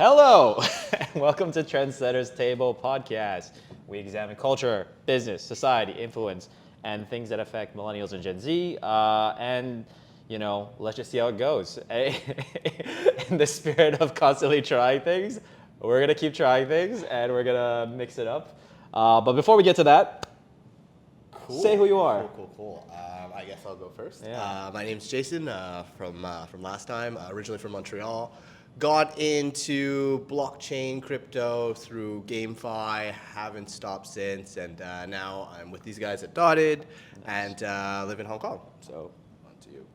Hello, and welcome to Trendsetters Table podcast. We examine culture, business, society, influence, and things that affect millennials and Gen Z. Let's just see how it goes. In the spirit of constantly trying things, we're gonna keep trying things, and we're gonna mix it up. But before we get to that, say who you are. Cool. I guess I'll go first. Yeah. My name's Jason from last time, originally from Montreal. Got into blockchain crypto through GameFi, haven't stopped since, and now I'm with these guys at Dotted and live in Hong Kong. So, on to you.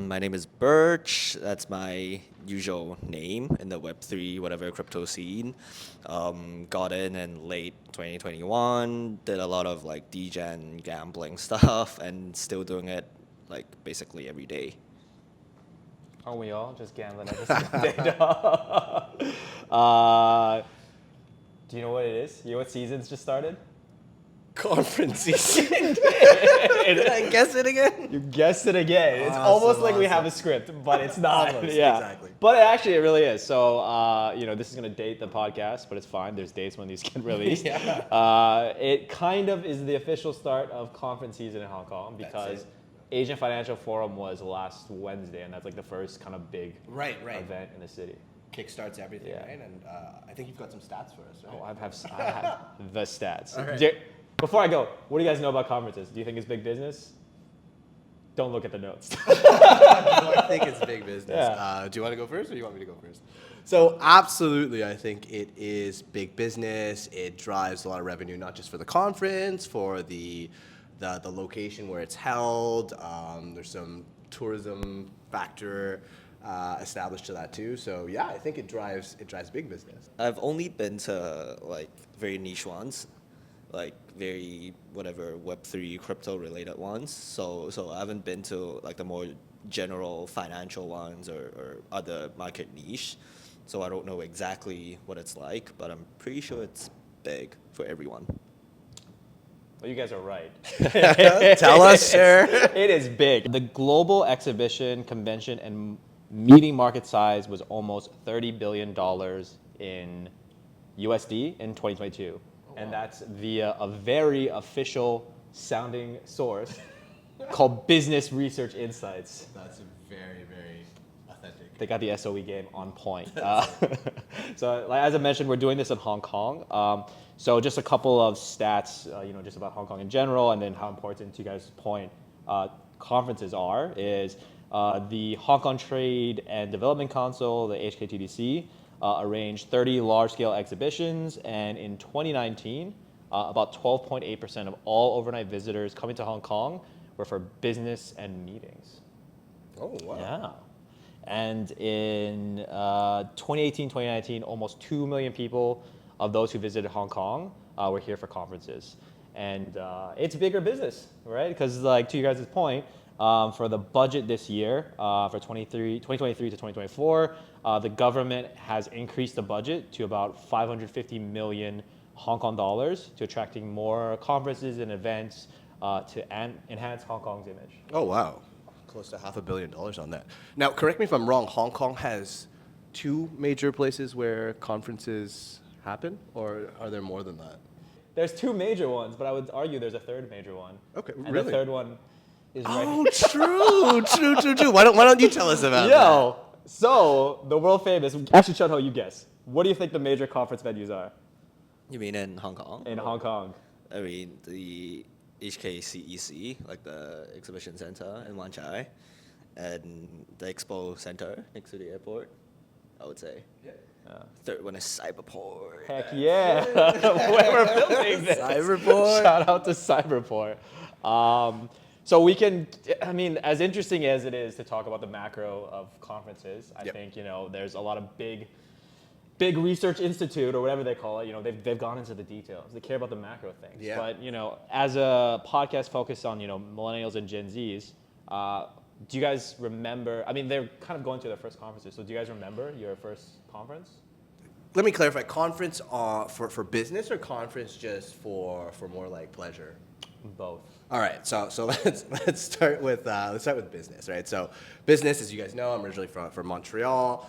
My name is Birch. That's my usual name in the Web3 whatever crypto scene. Got in late 2021. Did a lot of like degen gambling stuff, and still doing it like basically every day. Aren't we all just gambling every single day? Do you know what it is? You know what season's just started? Conference season. Did I guess it again? You guessed it again. It's almost like we have a script, but it's not. Almost, yeah, exactly. But it really is. So, this is going to date the podcast, but it's fine. There's dates when these get released. Yeah. It kind of is the official start of conference season in Hong Kong because Asian Financial Forum was last Wednesday, and that's like the first kind of big event in the city. Kickstarts everything, Yeah. right? And I think you've got some stats for us, right? Oh, I have the stats. All right. Before I go, what do you guys know about conferences? Do you think it's big business? Don't look at the notes. I think it's big business. Yeah. Do you want to go first, or do you want me to go first? So absolutely, I think it is big business. It drives a lot of revenue, not just for the conference, for the location where it's held. There's some tourism factor established to that too. So yeah, I think it drives big business. I've only been to like very niche ones, like very whatever Web3 crypto related ones. So I haven't been to like the more general financial ones or other market niche. So I don't know exactly what it's like, but I'm pretty sure it's big for everyone. Well, you guys are right. Tell us, sir. It is big. The global exhibition, convention, and meeting market size was almost $30 billion in USD in 2022. And that's via a very official sounding source called Business Research Insights. That's very, very authentic. They got the SOE game on point. So, like, as I mentioned, we're doing this in Hong Kong. So just a couple of stats, just about Hong Kong in general, and then how important, to you guys' point, conferences are, is the Hong Kong Trade and Development Council, the HKTDC, arranged 30 large-scale exhibitions, and in 2019, about 12.8% of all overnight visitors coming to Hong Kong were for business and meetings. Oh, wow. Yeah. And in 2018, 2019, almost 2 million people of those who visited Hong Kong were here for conferences. And it's bigger business, right? Because like to you guys' point, for the budget this year, for 2023 to 2024, the government has increased the budget to about 550 million Hong Kong dollars to attracting more conferences and events to enhance Hong Kong's image. Oh, wow. Close to $500 million on that. Now, correct me if I'm wrong, Hong Kong has two major places where conferences happen, or are there more than that? There's two major ones, but I would argue there's a third major one. Okay, and really? the third one is right Oh, true. Why don't you tell us about that? Yo, so the world famous, actually, Chun-Ho, you guess. What do you think the major conference venues are You mean in Hong Kong? in Hong Kong? I mean the HKCEC, like the exhibition center in Wan Chai, and the expo center next to the airport, I would say. Yeah. Third one is Cyberport. Heck yeah. Where we're filming this. Cyberport. Shout out to Cyberport. So we can, as interesting as it is to talk about the macro of conferences, I think, there's a lot of big research institute or whatever they call it, they've gone into the details. They care about the macro things. Yeah. But, as a podcast focused on, millennials and Gen Zs, do you guys remember, they're kind of going to their first conferences, so do you guys remember your first conference? Let me clarify, conference for business or conference just for more like pleasure? Both. All right, so let's start with business, right? So business, as you guys know, I'm originally from Montreal.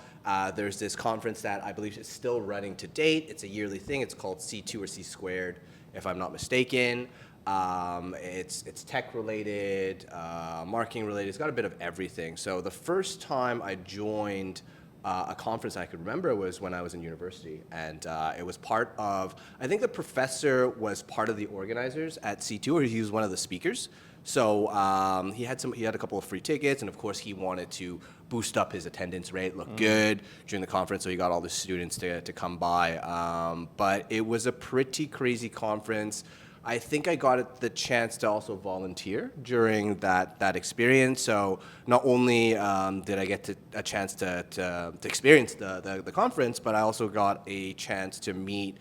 There's this conference that I believe is still running to date. It's a yearly thing. It's called C2 or C squared, if I'm not mistaken. It's tech related, marketing related. It's got a bit of everything. So the first time I joined a conference I could remember was when I was in university, and it was part of. I think the professor was part of the organizers at C2, or he was one of the speakers. So he had a couple of free tickets, and of course he wanted to boost up his attendance rate, look good during the conference. So he got all the students to come by. But it was a pretty crazy conference. I think I got the chance to also volunteer during that experience. So not only did I get a chance to experience the conference, but I also got a chance to meet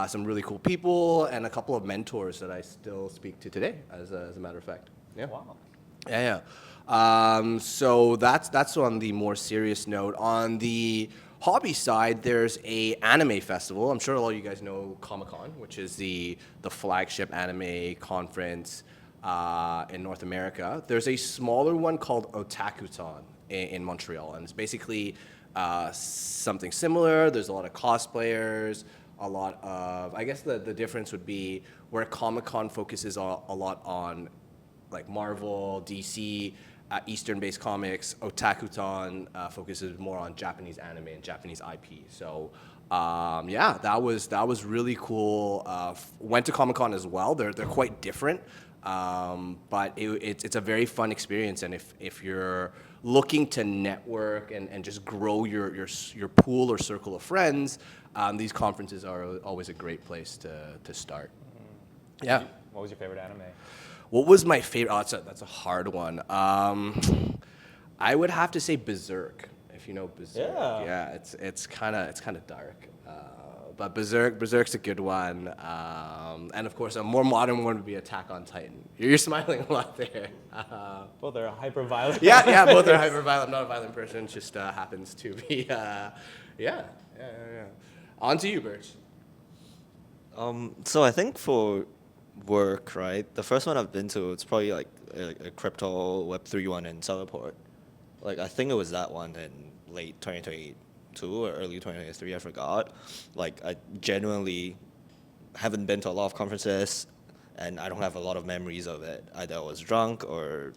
some really cool people and a couple of mentors that I still speak to today, as a matter of fact. Yeah. Wow. Yeah. So that's on the more serious note. On the hobby side, there's a anime festival. I'm sure all you guys know Comic-Con, which is the flagship anime conference in North America. There's a smaller one called Otakuton in Montreal, and it's basically something similar. There's a lot of cosplayers, a lot of, I guess the difference would be where Comic-Con focuses a lot on like Marvel, DC, Eastern-based comics. Otakuton focuses more on Japanese anime and Japanese IP. So yeah, that was really cool. Went to Comic-Con as well. They're quite different, but it's a very fun experience. And if you're looking to network and just grow your pool or circle of friends, these conferences are always a great place to start. Yeah. What was your favorite anime? What was my favorite? Oh, that's a hard one. I would have to say Berserk, if you know Berserk. Yeah. Yeah, it's kind of dark. But Berserk's a good one. And of course, a more modern one would be Attack on Titan. You're smiling a lot there. Both are hyper violent. Yeah, both are hyper violent. I'm not a violent person. It just happens to be. Yeah. On to you, Birch. So I think for work, right, the first one I've been to, it's probably like a crypto Web3 one in Southport. Like, I think it was that one in late 2022 or early 2023, I forgot. Like, I genuinely haven't been to a lot of conferences, and I don't have a lot of memories of it. Either I was drunk or,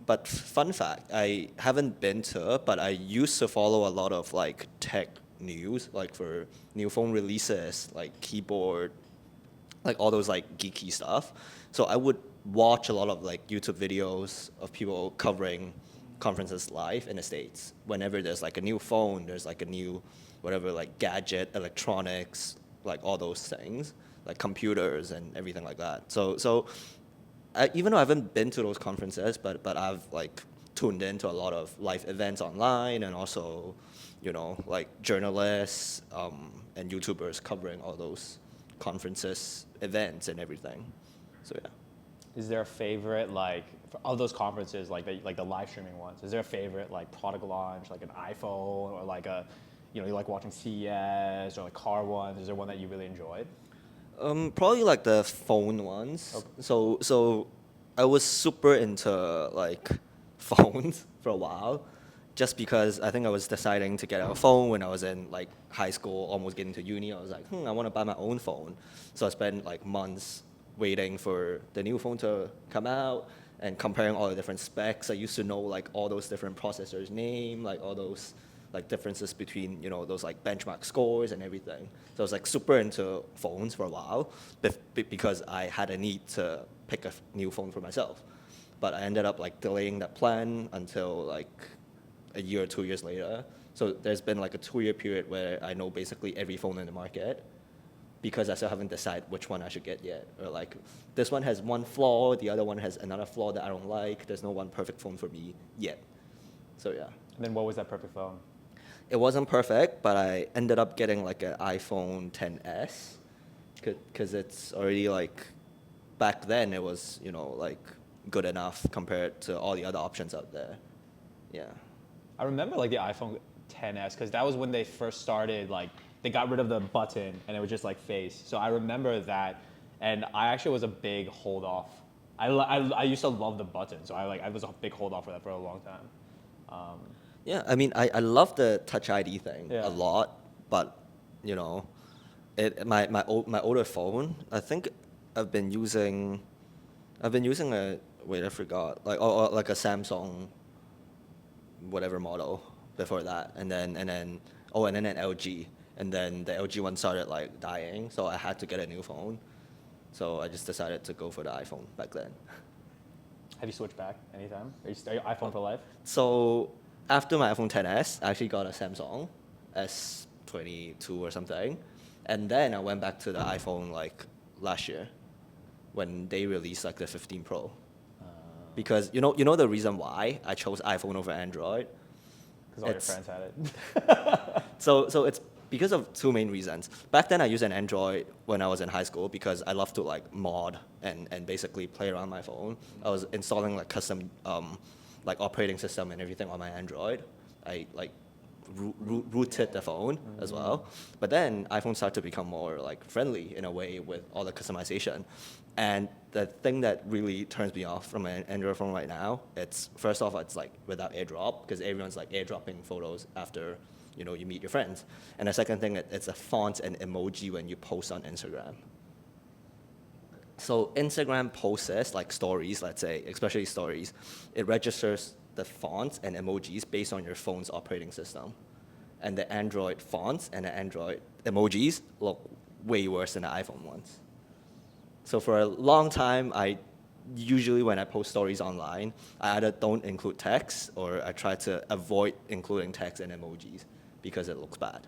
But fun fact, I haven't been to it, but I used to follow a lot of, like, tech news, like for new phone releases, like keyboard, like all those like geeky stuff. So I would watch a lot of like YouTube videos of people covering conferences live in the States. Whenever there's like a new phone, there's like a new whatever, like gadget, electronics, like all those things, like computers and everything like that. So even though I haven't been to those conferences, but I've like tuned into a lot of live events online, and also, like journalists and YouTubers covering all those conferences, events, and everything. So yeah. Is there a favorite, like, of those conferences, like the live streaming ones? Is there a favorite like product launch, like an iPhone, or like you like watching CES, or like car ones? Is there one that you really enjoyed? Probably like the phone ones. Okay. So I was super into like phones for a while, just because I think I was deciding to get a phone when I was in like high school, almost getting to uni. I was like, I want to buy my own phone. So I spent like months waiting for the new phone to come out and comparing all the different specs. I used to know like all those different processors' name, like all those like differences between, those like benchmark scores and everything. So I was like super into phones for a while because I had a need to pick a new phone for myself. But I ended up like delaying that plan until like a year or 2 years later. So there's been like a 2-year period where I know basically every phone in the market, because I still haven't decided which one I should get yet. Or like, this one has one flaw, the other one has another flaw that I don't like. There's no one perfect phone for me yet. So yeah. And then what was that perfect phone? It wasn't perfect, but I ended up getting like an iPhone XS, because it's already like, back then it was, like good enough compared to all the other options out there. Yeah. I remember like the iPhone XS, because that was when they first started, like they got rid of the button and it was just like face. So I remember that, and I actually was a big hold off. I used to love the button, so I was a big hold off for that for a long time. Yeah, I mean, I love the Touch ID thing Yeah. a lot, but you know, my older phone, I think I've been using a wait I forgot or like a Samsung whatever model before that, and then an LG, and then the LG one started like dying, so I had to get a new phone. So I just decided to go for the iPhone back then. Have you switched back anytime? Are you iPhone for life? So after my iPhone 10s, I actually got a Samsung S22 or something, and then I went back to the iPhone like last year when they released like the 15 Pro. Because you know the reason why I chose iPhone over Android. Because all your It's- friends had it. So it's because of two main reasons. Back then I used an Android when I was in high school because I love to like mod and basically play around my phone. I was installing like custom like operating system and everything on my Android. I like rooted the phone as well. But then iPhone started to become more like friendly in a way with all the customization. And the thing that really turns me off from an Android phone right now, it's first off, it's like without AirDrop because everyone's like AirDropping photos after you meet your friends. And the second thing, it's a font and emoji when you post on Instagram. So Instagram posts like stories, let's say, especially stories, it registers the fonts and emojis based on your phone's operating system. And the Android fonts and the Android emojis look way worse than the iPhone ones. So for a long time, usually when I post stories online, I either don't include text or I try to avoid including text and emojis because it looks bad.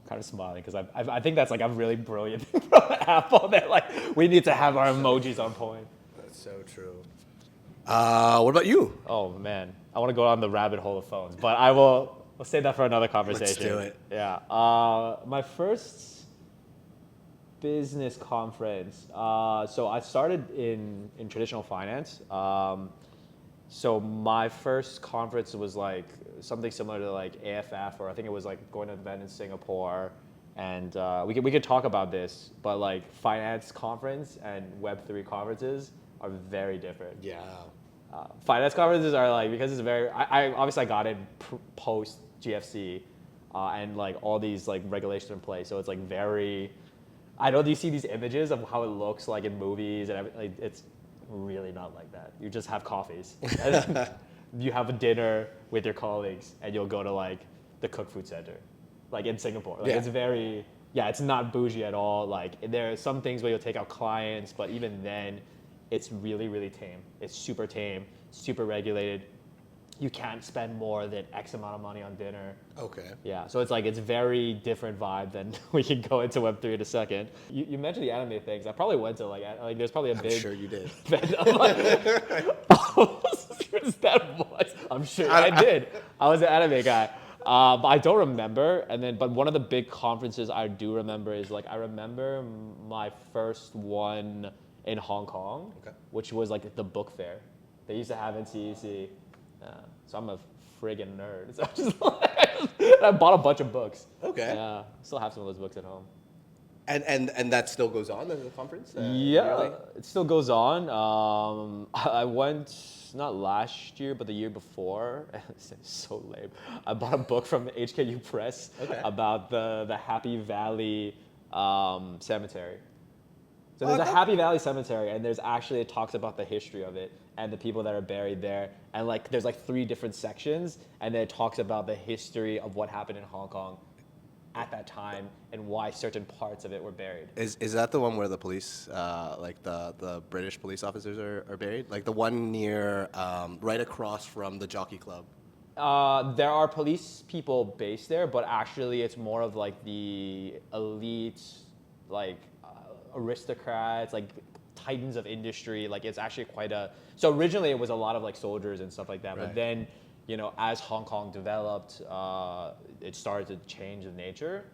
Kind of smiling because I think that's like a really brilliant thing from Apple that like we need to have our emojis on point. That's so true. What about you? Oh man, I want to go down the rabbit hole of phones, but we'll save that for another conversation. do it. Yeah. My first business conference. So I started in traditional finance. So my first conference was like something similar to like AFF, or I think it was like going to an event in Singapore. And we could talk about this, but like finance conference and Web3 conferences are very different. Yeah. Finance conferences are like, because it's very, I obviously I got it post GFC and like all these like regulations in place. So it's like very, I know you see these images of how it looks like in movies and everything. Like, it's really not like that. You just have coffees. And you have a dinner with your colleagues and you'll go to like the Cook Food Center, like in Singapore. Like it's very, it's not bougie at all. Like there are some things where you'll take out clients, but even then it's really, really tame. It's super tame, super regulated. You can't spend more than X amount of money on dinner. Okay. Yeah, so it's like, it's very different vibe than we can go into Web3 in a second. You mentioned the anime things. I probably went to like there's probably a big. I'm sure you did. Is that voice? I'm sure I did. I was an anime guy. But I don't remember. But one of the big conferences I do remember is like, I remember my first one in Hong Kong, which was like the book fair. They used to have in CEC. So I'm a friggin' nerd. So I just I bought a bunch of books. Okay. Yeah, still have some of those books at home. And that still goes on at the conference? Yeah, yearly? it still goes on. I went not last year, but the year before. It's so lame. I bought a book from HKU Press about the Happy Valley cemetery. So there's a Happy Valley cemetery, and there's actually, it talks about the history of it and the people that are buried there. And like, there's like 3 different sections, and then it talks about the history of what happened in Hong Kong at that time and why certain parts of it were buried. Is that the one where the police, like the British police officers are buried? Like the one near, right across from the jockey club? There are police people based there, but actually it's more of like the elite, like aristocrats, like titans of industry. Like it's actually quite a, so originally it was a lot of like soldiers and stuff like that, but then, as Hong Kong developed, it started to change the nature.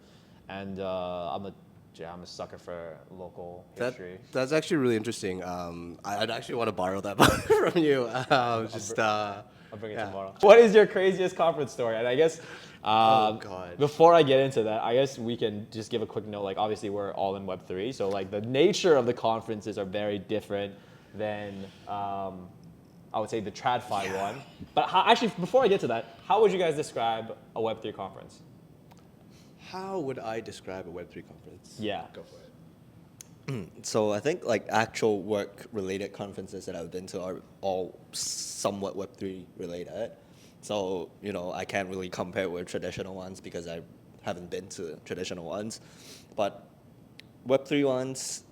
And I'm a sucker for local history. That's actually really interesting. I'd actually want to borrow that book from you. I'll bring it tomorrow. What is your craziest conference story? And I guess before I get into that, I guess we can just give a quick note. Like obviously we're all in Web3, so like the nature of the conferences are very different than I would say the TradFi one. But actually, before I get to that, how would you guys describe a Web3 conference? How would I describe a Web3 conference? Yeah. Go for it. So I think like actual work-related conferences that I've been to are all somewhat Web3 related. So, I can't really compare with traditional ones because I haven't been to traditional ones. But Web3 ones,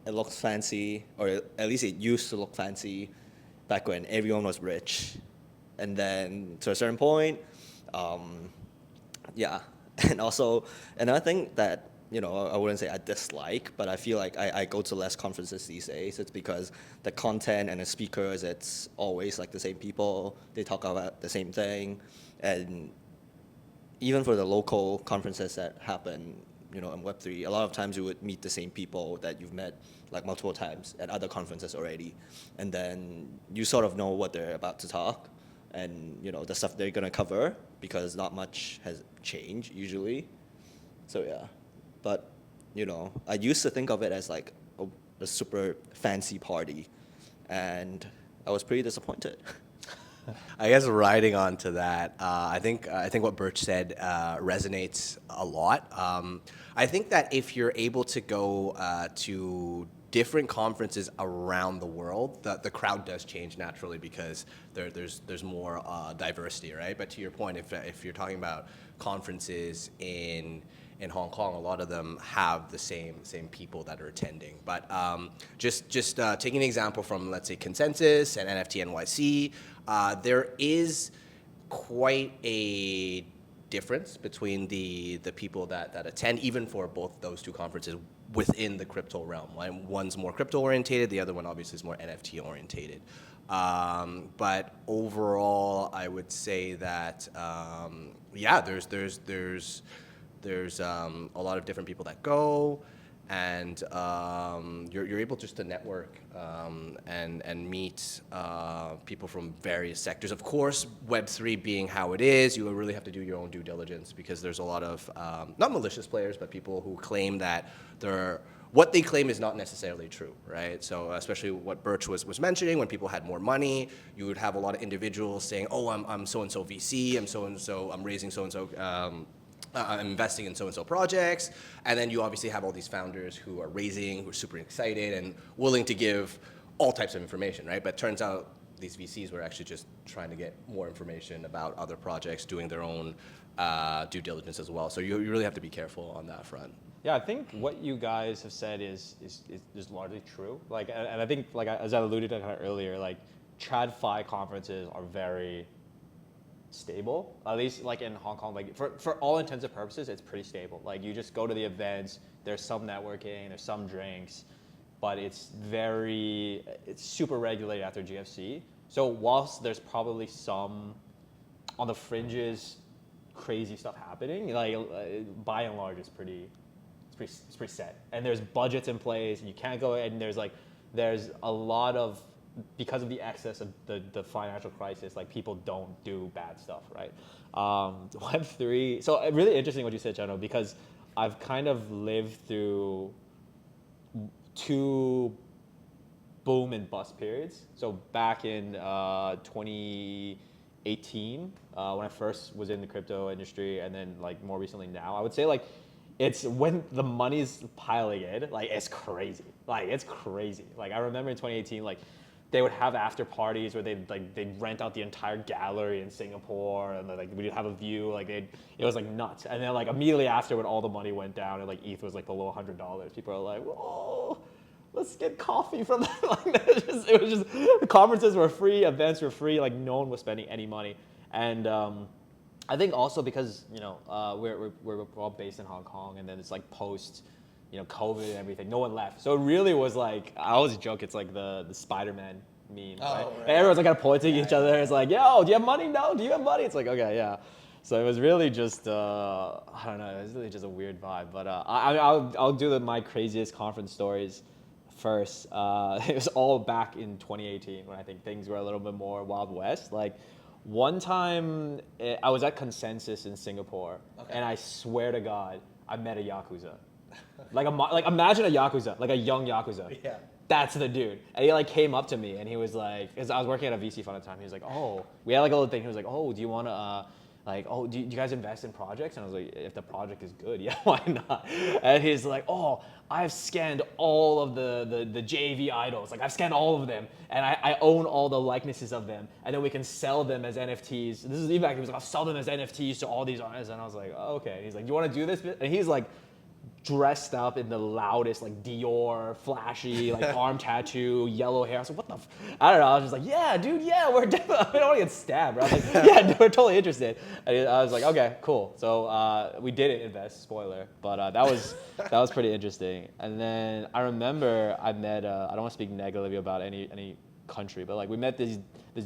it looks fancy, or at least it used to look fancy back when everyone was rich. And then to a certain point, yeah. And also, another thing that, I wouldn't say I dislike, but I feel like I go to less conferences these days. It's because the content and the speakers, it's always like the same people. They talk about the same thing. And even for the local conferences that happen, in Web3, a lot of times you would meet the same people that you've met like multiple times at other conferences already. And then you sort of know what they're about to talk and, the stuff they're going to cover because not much has changed usually. So yeah. But, I used to think of it as like a super fancy party, and I was pretty disappointed. I guess riding on to that, I think what Birch said resonates a lot. I think that if you're able to go to different conferences around the world, the crowd does change naturally because there's more diversity, right? But to your point, if you're talking about conferences in Hong Kong, a lot of them have the same people that are attending. But just taking an example from, let's say, Consensus and NFT NYC, there is quite a difference between the people that attend, even for both those two conferences within the crypto realm. Like, one's more crypto orientated, the other one obviously is more NFT orientated. But overall, I would say that yeah, there's a lot of different people that go, and you're able just to network and meet people from various sectors. Of course, Web3 being how it is, you really have to do your own due diligence because there's a lot of, not malicious players, but people who claim that what they claim is not necessarily true, right? So especially what Birch was mentioning, when people had more money, you would have a lot of individuals saying, oh, I'm so-and-so VC, I'm so-and-so, I'm raising so-and-so, I'm investing in so-and-so projects, and then you obviously have all these founders who are raising, who are super excited and willing to give all types of information, right? But it turns out these VCs were actually just trying to get more information about other projects, doing their own due diligence as well. So you really have to be careful on that front. Yeah, I think what you guys have said is largely true. Like, and I think, like, as I alluded to kind of earlier, like, TradFi conferences are very stable, at least like in Hong Kong. Like, for all intents and purposes, it's pretty stable. Like, you just go to the events, there's some networking, there's some drinks, but it's super regulated after GFC. So whilst there's probably some on the fringes crazy stuff happening, like, by and large it's pretty set. And there's budgets in place, and you can't go, and there's a lot of, because of the excess of the financial crisis, like, people don't do bad stuff, right? Web3, so really interesting what you said, Chano, because I've kind of lived through two boom and bust periods. So back in 2018, when I first was in the crypto industry, and then like more recently now, I would say like it's when the money's piling in, like it's crazy. Like it's crazy. Like I remember in 2018, like they would have after parties where they'd rent out the entire gallery in Singapore, and then, like we'd have a view. Like it was like nuts. And then like immediately after, when all the money went down and like ETH was like below $100, people are like, whoa, let's get coffee from that. Like it was just conferences were free, events were free. Like no one was spending any money. And I think also because we're all based in Hong Kong, and then it's like post COVID and everything, no one left. So it really was like, I always joke, it's like the Spider-Man meme, right? And everyone's like kind of pointing at each other. It's like, yo, do you have money? No, do you have money? It's like, okay, yeah. So it was really just, I don't know, it was really just a weird vibe. But I'll do my craziest conference stories first. It was all back in 2018 when I think things were a little bit more Wild West. Like one time I was at Consensus in Singapore, and I swear to God, I met a Yakuza. Like imagine a Yakuza, like a young Yakuza. Yeah. that's the dude. And he like came up to me and he was like, because I was working at a VC fund at the time. He was like, oh, we had like a little thing. He was like, oh, do you want to, like, oh, do you guys invest in projects? And I was like, if the project is good, yeah, why not? And he's like, oh, I've scanned all of the JV idols. Like I've scanned all of them and I own all the likenesses of them. And then we can sell them as NFTs. This is even like, he was like, I'll sell them as NFTs to all these artists. And I was like, oh, okay. And he's like, do you want to do this? And he's like, dressed up in the loudest, like Dior, flashy, like arm tattoo, yellow hair. I was like, what the? I don't know. I was just like, yeah, dude, yeah, we're definitely. I don't want to get stabbed. Bro. I was like, yeah, dude, we're totally interested. And I was like, okay, cool. So we didn't invest, spoiler, but that was pretty interesting. And then I remember I met. I don't want to speak negatively about any country, but like we met this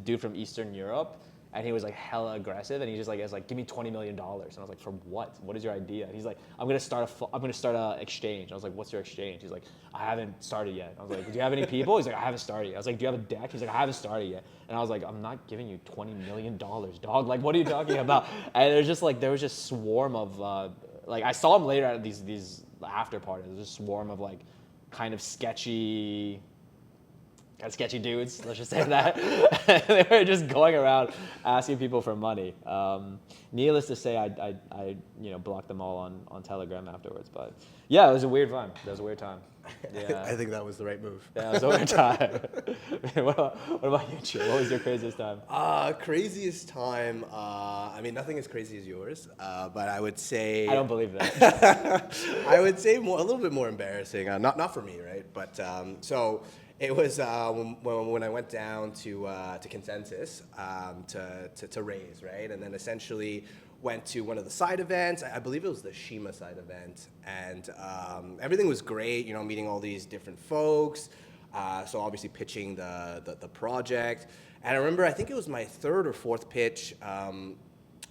dude from Eastern Europe. And he was like hella aggressive, and he just like was like, give me $20 million. And I was like, for what? What is your idea? And he's like, I'm gonna start a exchange. I was like, what's your exchange? He's like, I haven't started yet. I was like, do you have any people? He's like, I haven't started yet. I was like, do you have a deck? He's like, I haven't started yet. And I was like, I'm not giving you $20 million, dog. Like, what are you talking about? And there was just swarm of like I saw him later at these after parties. There was a swarm of like kind of sketchy dudes, let's just say that. They were just going around asking people for money. Needless to say, I blocked them all on Telegram afterwards. But yeah, it was a weird time. That was a weird time. Yeah. I think that was the right move. Yeah, it was a weird time. what about you, Chip? What was your craziest time? Craziest time. I mean, nothing as crazy as yours, but I would say I don't believe that. I would say a little bit more embarrassing. Not for me, right? But so. It was when I went down to Consensus to raise, right? And then essentially went to one of the side events. I believe it was the Shima side event. And everything was great, meeting all these different folks. So obviously pitching the project. And I remember, I think it was my third or fourth pitch.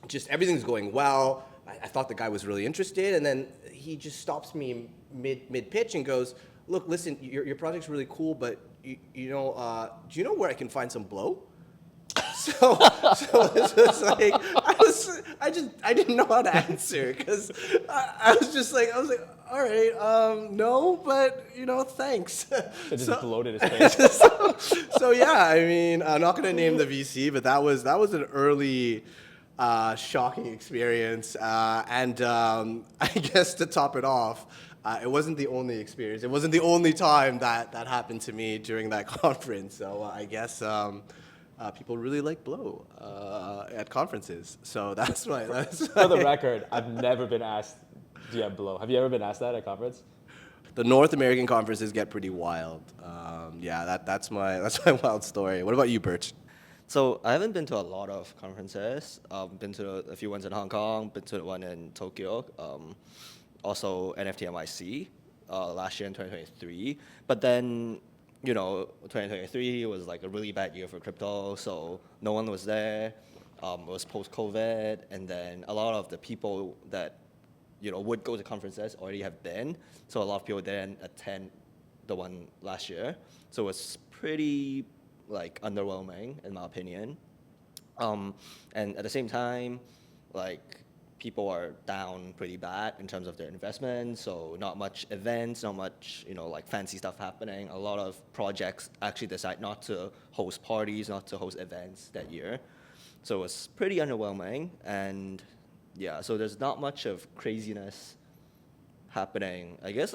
Just everything's going well. I thought the guy was really interested. And then he just stops me mid-pitch and goes, look, listen, your project's really cool, but do you know where I can find some blow? So it's just like I didn't know how to answer because I was all right, no, but thanks. It just bloated his face. So yeah, I mean, I'm not gonna name the VC, but that was an early. Shocking experience, and I guess to top it off, it wasn't the only experience. It wasn't the only time that happened to me during that conference. So I guess people really like blow at conferences. So that's For the record, I've never been asked, do you have blow? Have you ever been asked that at a conference? The North American conferences get pretty wild. Yeah, that's my wild story. What about you, Birch? So I haven't been to a lot of conferences. Been to a few ones in Hong Kong, been to the one in Tokyo, also NFT NYC last year in 2023. But then, 2023 was like a really bad year for crypto, so no one was there. It was post-COVID, and then a lot of the people that would go to conferences already have been. So a lot of people didn't attend the one last year. So it was pretty underwhelming in my opinion. And at the same time, people are down pretty bad in terms of their investment. So not much events, not much fancy stuff happening. A lot of projects actually decide not to host parties, not to host events that year. So it's pretty underwhelming. And yeah, so there's not much of craziness happening. I guess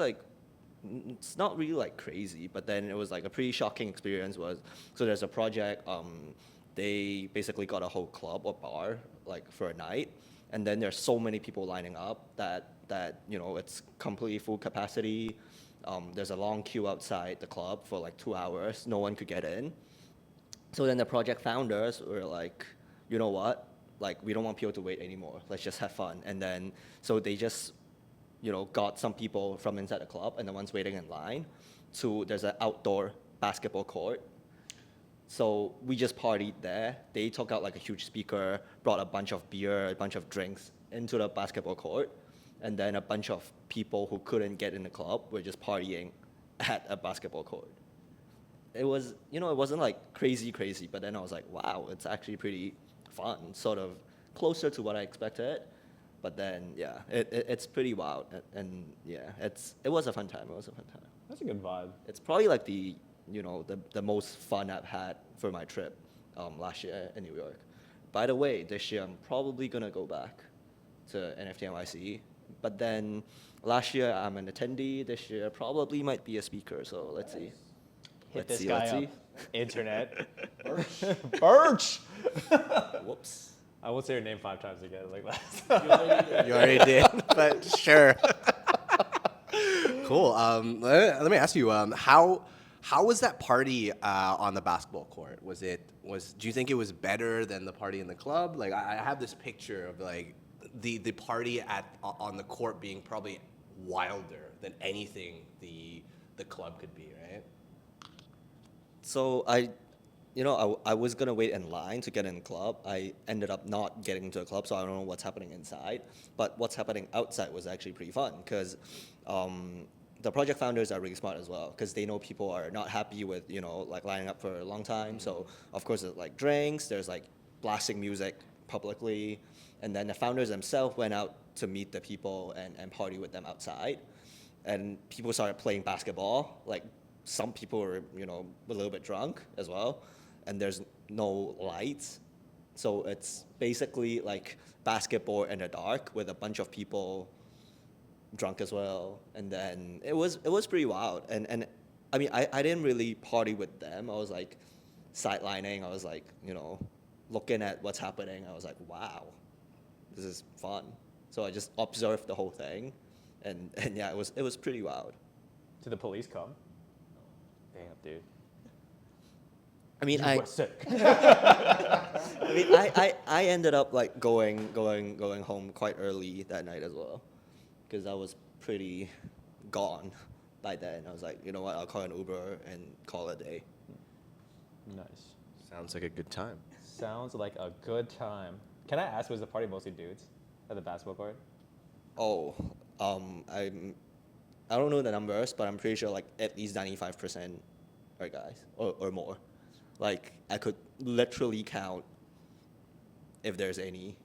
it's not really crazy, but then it was a pretty shocking experience. So there's a project, they basically got a whole club or bar for a night, and then there's so many people lining up that it's completely full capacity. There's a long queue outside the club for 2 hours. No one could get in. So then the project founders were like, you know what? We don't want people to wait anymore. Let's just have fun. And then so they just got some people from inside the club and the ones waiting in line there's an outdoor basketball court. So we just partied there. They took out a huge speaker, brought a bunch of beer, a bunch of drinks into the basketball court. And then a bunch of people who couldn't get in the club were just partying at a basketball court. It was, it wasn't crazy, but then I was like, wow, it's actually pretty fun, sort of closer to what I expected. But then, yeah, it's pretty wild, and yeah, it was a fun time. That's a good vibe. It's probably like the most fun I've had for my trip last year in New York. By the way, this year I'm probably gonna go back to NFT NYC, but then last year I'm an attendee. This year probably might be a speaker. So let's see. Hit Let's this see, guy let's up. see. Internet. Birch. Whoops. I won't say your name 5 times again like that. You already did, but sure. Cool. Let me ask you, how was that party on the basketball court? Do you think it was better than the party in the club? Like I have this picture of like the party on the court being probably wilder than anything the club could be, right? So I was gonna wait in line to get in the club. I ended up not getting into the club, so I don't know what's happening inside. But what's happening outside was actually pretty fun because the project founders are really smart as well because they know people are not happy with like lining up for a long time. So of course there's like drinks, there's like blasting music publicly, and then the founders themselves went out to meet the people and party with them outside, and people started playing basketball. Like some people were a little bit drunk as well, and there's no lights, so it's basically like basketball in the dark with a bunch of people drunk as well. And then it was pretty wild. And I mean I didn't really party with them. I was like sidelining. I was like looking at what's happening. I was like, wow, this is fun. So I just observed the whole thing, and yeah, it was pretty wild. Did the police come? Damn, dude. I mean, You were sick. I mean, I ended up like going home quite early that night as well, because I was pretty gone by then. I was like, you know what, I'll call an Uber and call it a day. Nice. Sounds like a good time. Sounds like a good time. Can I ask, was the party mostly dudes at the basketball court? Oh, I don't know the numbers, but I'm pretty sure like at least 95% are guys or more. Like I could literally count if there's any.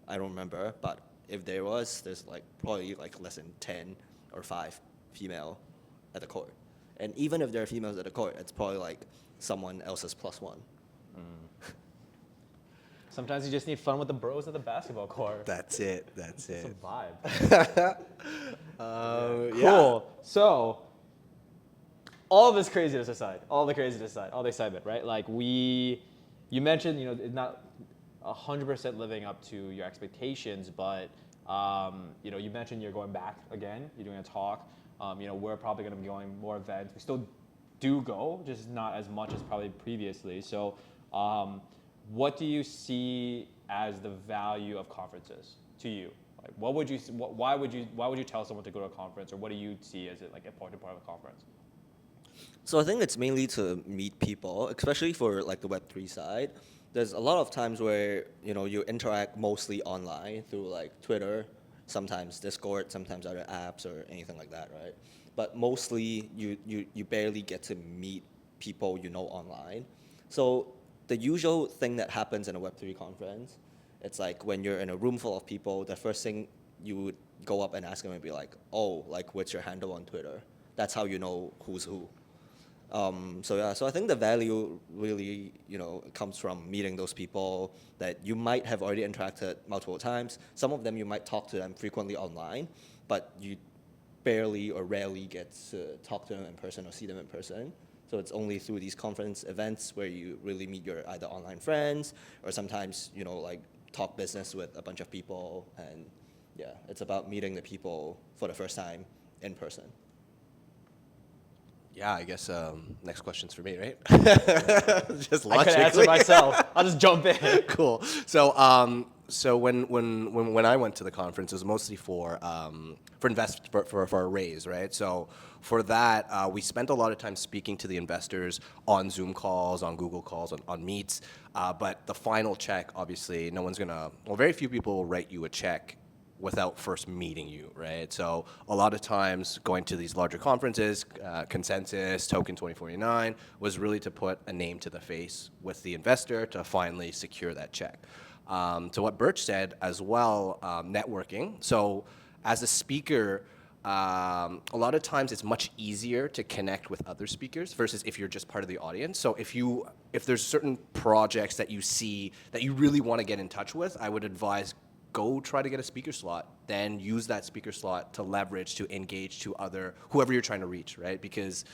I don't remember, but if there's like probably like less than 10 or 5 female at the court. And even if there are females at the court, it's probably like someone else's plus one. Sometimes you just need fun with the bros at the basketball court. That's it. It's a vibe. Cool. So, all of this craziness aside, all the excitement, right? Like you mentioned, it's not 100% living up to your expectations, but you mentioned you're going back again. You're doing a talk. We're probably going to be going more events. We still do go, just not as much as probably previously. So, what do you see as the value of conferences to you? Like, why would you tell someone to go to a conference, or what do you see as like important part of a conference? So I think it's mainly to meet people, especially for like the Web3 side. There's a lot of times where you interact mostly online through like Twitter, sometimes Discord, sometimes other apps or anything like that, right? But mostly you barely get to meet people online. So the usual thing that happens in a Web3 conference, it's like when you're in a room full of people, the first thing you would go up and ask them would be like, oh, like what's your handle on Twitter? That's how you know who's who. So I think the value really, comes from meeting those people that you might have already interacted multiple times. Some of them you might talk to them frequently online, but you barely or rarely get to talk to them in person or see them in person. So it's only through these conference events where you really meet your either online friends or sometimes, like talk business with a bunch of people. And yeah, it's about meeting the people for the first time in person. Yeah, I guess next question's for me, right? Just I could answer myself. I'll just jump in. Cool. So when I went to the conference, it was mostly for a raise, right? So for that, we spent a lot of time speaking to the investors on Zoom calls, on Google calls, on Meets. But the final check, obviously, very few people will write you a check without first meeting you, right? So a lot of times going to these larger conferences, Consensus, Token 2049, was really to put a name to the face with the investor to finally secure that check. To what Birch said as well, networking. So as a speaker, a lot of times it's much easier to connect with other speakers versus if you're just part of the audience. So if there's certain projects that you see that you really want to get in touch with, I would advise go try to get a speaker slot, then use that speaker slot to leverage to engage to whoever you're trying to reach, right? Because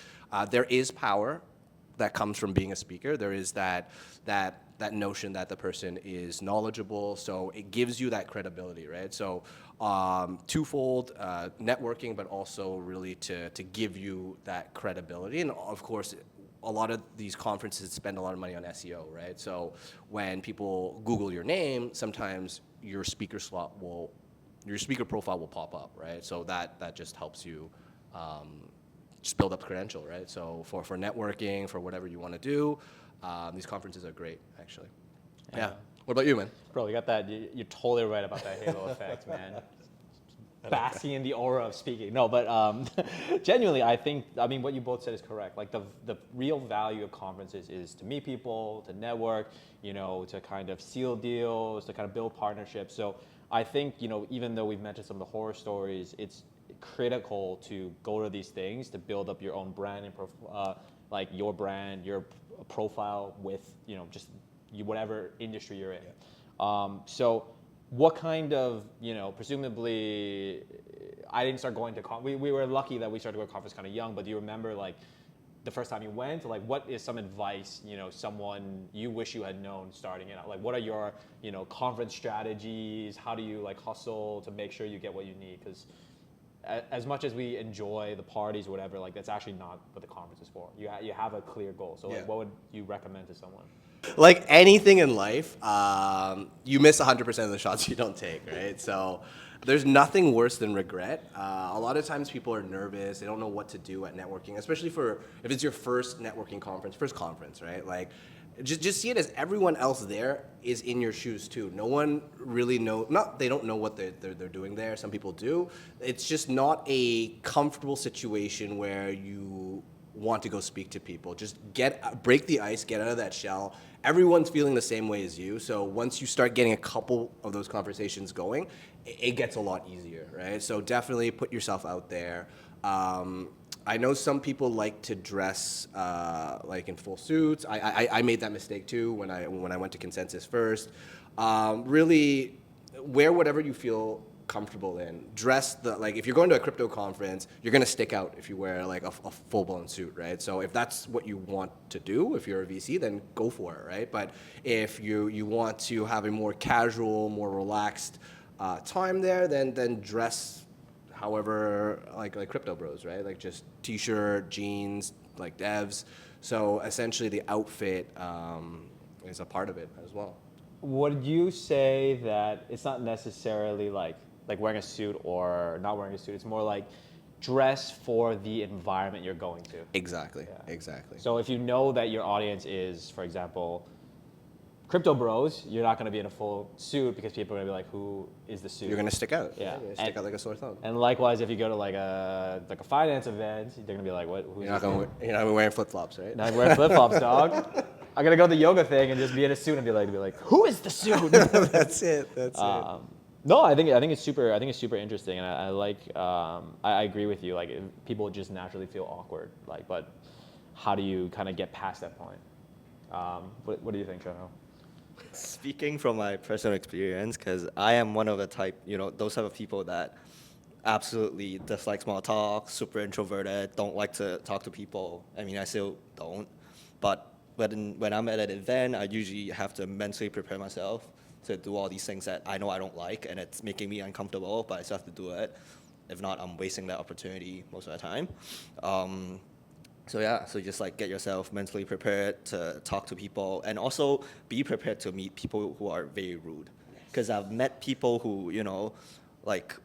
there is power that comes from being a speaker. There is that notion that the person is knowledgeable, so it gives you that credibility, right? So twofold, networking, but also really to give you that credibility. And of course, a lot of these conferences spend a lot of money on SEO, right? So when people Google your name, sometimes your speaker profile will pop up, right? So that just helps you just build up credential, right? So for networking, for whatever you want to do, these conferences are great, actually. Yeah. What about you, man? Bro, you got that. You're totally right about that halo effect, man. Basking in the aura of speaking. No, but genuinely, I mean, what you both said is correct. Like the real value of conferences is to meet people, to network, to kind of seal deals, to kind of build partnerships. So I think, even though we've mentioned some of the horror stories, it's critical to go to these things to build up your own brand and like your brand, your profile with, just whatever industry you're in. Yeah. So what kind of, presumably, I didn't start going to we were lucky that we started going to conference kind of young, but do you remember like the first time you went? Like what is some advice, someone you wish you had known starting it out? Like what are your, conference strategies? How do you like hustle to make sure you get what you need? Because as much as we enjoy the parties or whatever, like that's actually not what the conference is for. You have a clear goal. So like, what would you recommend to someone? Like anything in life, you miss 100% of the shots you don't take, right? So there's nothing worse than regret. A lot of times people are nervous. They don't know what to do at networking, especially if it's your first networking conference, first conference, right? Like, just see it as everyone else there is in your shoes too. No one really they don't know what they're doing there. Some people do. It's just not a comfortable situation where you want to go speak to people. Just break the ice, get out of that shell. Everyone's feeling the same way as you. So once you start getting a couple of those conversations going, it gets a lot easier, right? So definitely put yourself out there. I know some people like to dress like in full suits. I made that mistake too when I went to Consensus first. Really wear whatever you feel comfortable in. Dress like if you're going to a crypto conference, you're gonna stick out if you wear like a full-blown suit, right? So if that's what you want to do, if you're a VC, then go for it, right? But if you want to have a more casual, more relaxed time there, then dress however like crypto bros, right? Like just t-shirt, jeans, like devs. So essentially the outfit is a part of it as well. Would you say that it's not necessarily like wearing a suit or not wearing a suit? It's more like dress for the environment you're going to. Exactly. Yeah. Exactly. So if you know that your audience is, for example, crypto bros, you're not going to be in a full suit because people are going to be like, who is the suit? You're going to stick out. Yeah. You're going to stick out like a sore thumb. And likewise, if you go to like a finance event, they're going to be like, what? Who's you're not going to be wearing flip-flops, right? Not wearing flip-flops, dog. I'm going to go to the yoga thing and just be in a suit and be like, who is the suit? That's it. That's it. No, I think it's super interesting, and I agree with you. Like people just naturally feel awkward. Like, but how do you kind of get past that point? What do you think, Chono? Speaking from my personal experience, because I am one of the those type of people that absolutely dislike small talk, super introverted, don't like to talk to people. I mean, I still don't, but when I'm at an event, I usually have to mentally prepare myself to do all these things that I know I don't like, and it's making me uncomfortable, but I still have to do it. If not, I'm wasting that opportunity most of the time. So just like get yourself mentally prepared to talk to people, and also be prepared to meet people who are very rude. Because I've met people who, like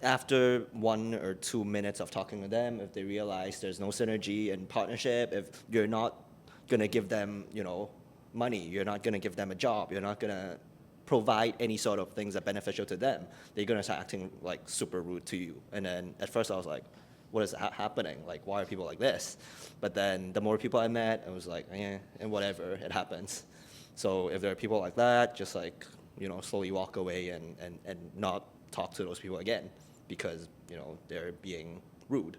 after 1 or 2 minutes of talking to them, if they realize there's no synergy and partnership, if you're not gonna give them, money, you're not gonna give them a job, you're not gonna provide any sort of things that are beneficial to them, they're gonna start acting like super rude to you. And then at first I was like, what is happening? Like, why are people like this? But then the more people I met, I was like, and whatever, it happens. So if there are people like that, just like, slowly walk away and not talk to those people again. because they're being rude.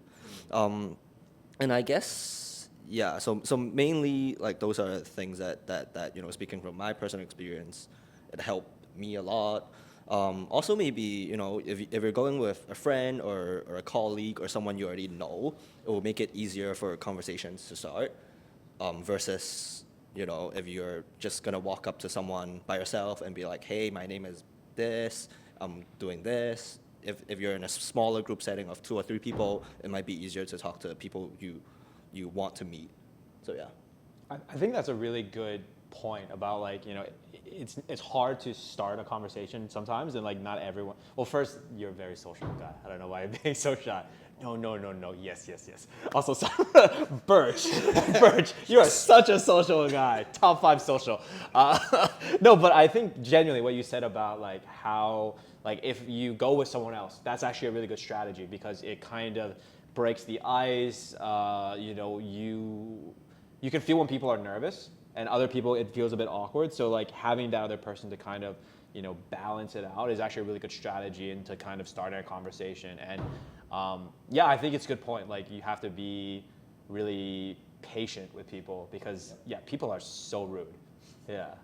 And I guess yeah. So mainly like those are things that speaking from my personal experience, it helped me a lot. Also, maybe if you're going with a friend or a colleague or someone you already know, it will make it easier for conversations to start. Versus if you're just gonna walk up to someone by yourself and be like, hey, my name is this, I'm doing this. If you're in a smaller group setting of 2 or 3 people, it might be easier to talk to people you want to meet. So yeah. I think that's a really good point about like, it's hard to start a conversation sometimes, and like not everyone. Well, first, you're a very social guy. I don't know why you're being so shy. No. Yes. Also, Birch, you are such a social guy. Top 5 social. No, but I think genuinely what you said about like how like if you go with someone else, that's actually a really good strategy because it kind of breaks the ice. You can feel when people are nervous, and other people it feels a bit awkward. So like having that other person to kind of balance it out is actually a really good strategy into kind of starting a conversation. And I think it's a good point. Like you have to be really patient with people because people are so rude. Yeah.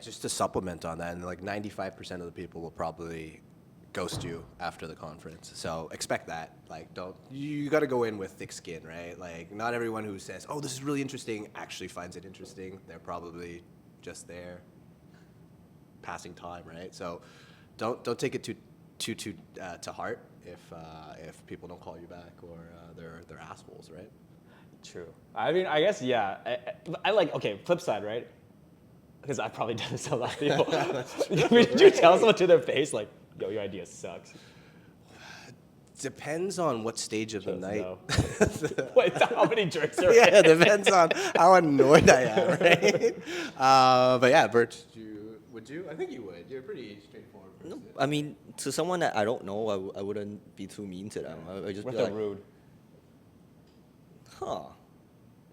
Just to supplement on that, and like 95% of the people will probably ghost you after the conference. So expect that. Like, you got to go in with thick skin, right? Like, not everyone who says, "Oh, this is really interesting," actually finds it interesting. They're probably just there, passing time, right? So, don't take it too to heart if people don't call you back or they're assholes, right? True. I mean, I guess I like flip side, right? Because I've probably done this to a lot of people. Did you tell someone to their face like, "Yo, your idea sucks"? Depends on what stage of the night. No. Wait, how many drinks are Yeah, in? depends on how annoyed I am, right? But yeah, Bert, would you? I think you would. You're a pretty straightforward person. No, I mean, to someone that I don't know, I wouldn't be too mean to them. I just What be the like, rude? huh,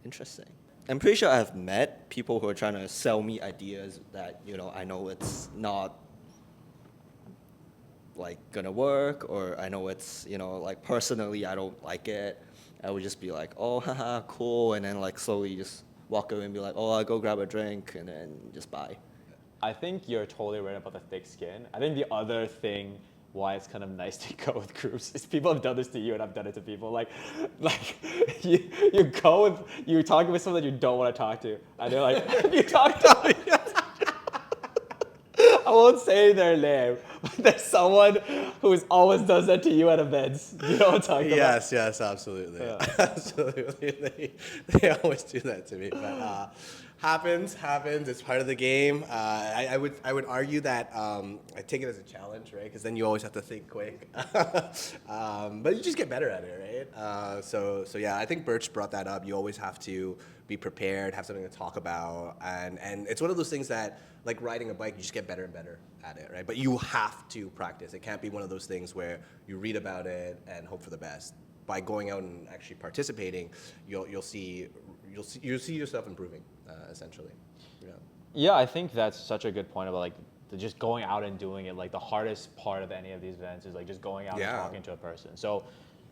interesting. I'm pretty sure I've met people who are trying to sell me ideas that I know it's not like gonna work, or I know it's like personally I don't like it. I would just be like, oh, haha, cool, and then like slowly just walk away and be like, oh, I'll go grab a drink, and then just buy. I think you're totally right about the thick skin. I think the other thing why it's kind of nice to go with groups is people have done this to you and I've done it to people. Like you're talking with someone that you don't want to talk to, and they're like, "Have you talked to me?" I won't say their name, but there's someone who always does that to you at events. You know what I'm talking about? Yes, absolutely. Yeah. Absolutely. They always do that to me. But happens. It's part of the game. I would argue that I take it as a challenge, right? Because then you always have to think quick. But you just get better at it, right? So yeah, I think Birch brought that up. You always have to be prepared, have something to talk about, and it's one of those things that, like riding a bike, you just get better and better at it, right? But you have to practice. It can't be one of those things where you read about it and hope for the best. By going out and actually participating, you'll see yourself improving, essentially. Yeah, I think that's such a good point about like just going out and doing it. Like the hardest part of any of these events is like just going out and talking to a person. So